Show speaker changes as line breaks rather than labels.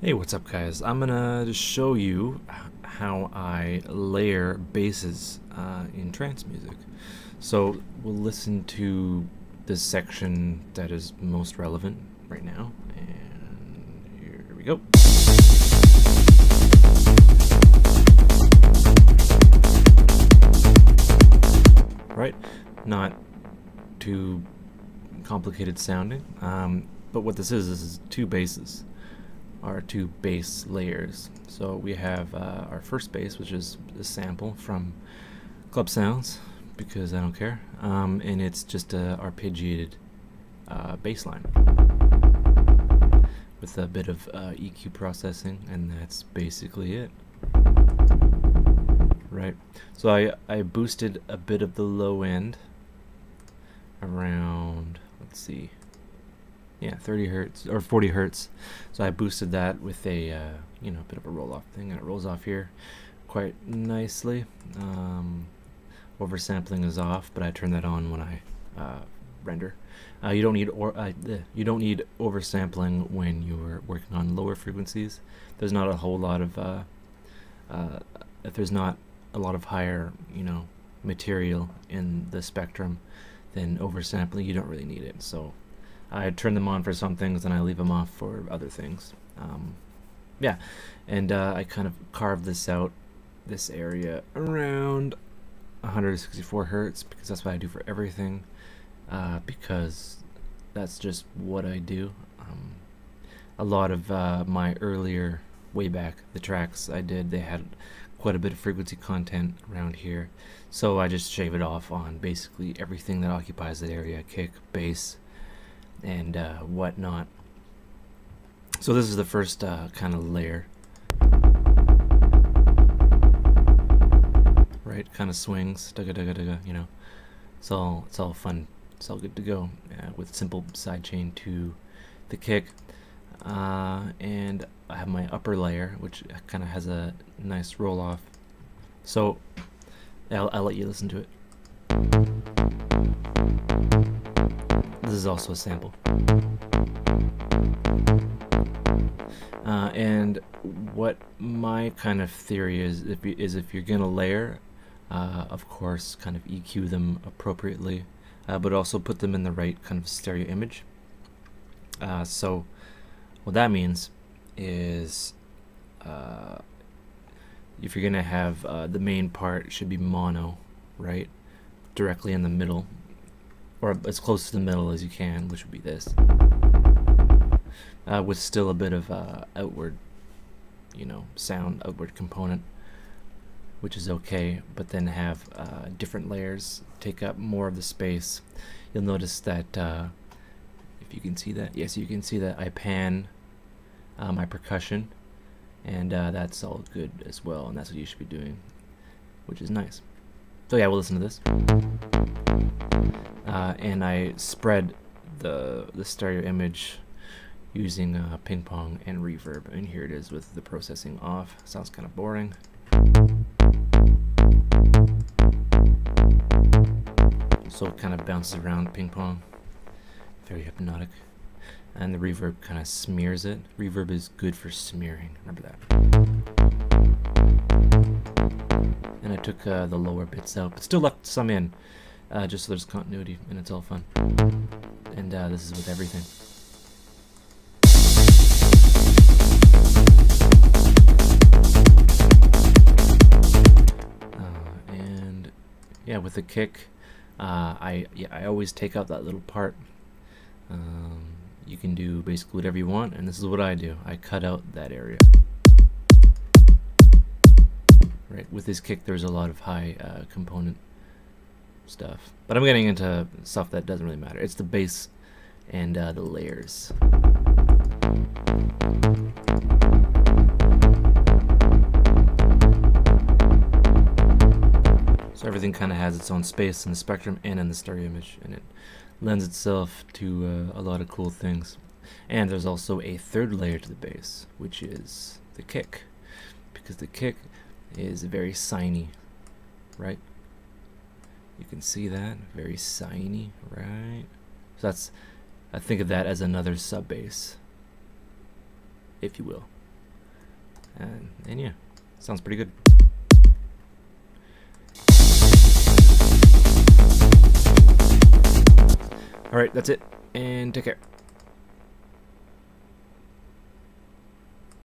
Hey, what's up guys? I'm gonna just show you how I layer basses in trance music. So we'll listen to this section that is most relevant right now, and here we go. Right, not too complicated sounding, but what this is two basses. Our two bass layers. So we have our first bass, which is a sample from Club Sounds, because I don't care, and it's just a arpeggiated bass line with a bit of EQ processing, and that's basically it. Right. So I boosted a bit of the low end around, let's see, yeah, 30 hertz or 40 hertz. So I boosted that with a you know, bit of a roll-off thing, and it rolls off here quite nicely. Oversampling is off, but I turn that on when I render. You don't need oversampling when you're working on lower frequencies. There's not a whole lot of if there's not a lot of higher, you know, material in the spectrum, then oversampling, you don't really need it. So I turn them on for some things and I leave them off for other things. Yeah, and I kind of carved this out, this area around 164 hertz, because that's what I do for everything, because that's just what I do. A lot of my earlier, way back, the tracks I did, they had quite a bit of frequency content around here, so I just shave it off on basically everything that occupies that area: kick, bass, and whatnot. So this is the first kind of layer, right? Kind of swings, you know. It's all fun. It's all good to go with simple sidechain to the kick, and I have my upper layer, which kind of has a nice roll off. So I'll let you listen to it. This is also a sample. And what my kind of theory is, if you're gonna layer, of course, kind of EQ them appropriately, but also put them in the right kind of stereo image. So what that means is, if you're gonna have the main part should be mono, right, directly in the middle, or as close to the middle as you can, which would be this, with still a bit of outward, you know, sound, outward component, which is okay, but then have different layers take up more of the space. You'll notice that, if you can see that, yes, you can see that I pan my percussion, and that's all good as well, and that's what you should be doing, which is nice. So yeah, we'll listen to this. And I spread the stereo image using ping pong and reverb, and here it is with the processing off. Sounds kind of boring. So it kind of bounces around ping pong, very hypnotic, and the reverb kind of smears it. Reverb is good for smearing, remember that. And I took the lower bits out, but still left some in, just so there's continuity, and it's all fun. And this is with everything. And yeah, with the kick, I always take out that little part. You can do basically whatever you want, and this is what I do. I cut out that area. Right, with this kick there's a lot of high component stuff, but I'm getting into stuff that doesn't really matter. It's the bass and the layers. So everything kind of has its own space in the spectrum and in the stereo image, and it lends itself to a lot of cool things. And there's also a third layer to the bass, which is the kick, because the kick is very siny, right? You can see that, very siny, right? So that's, I think of that as another sub bass, if you will. And yeah, sounds pretty good. Alright, that's it, and take care.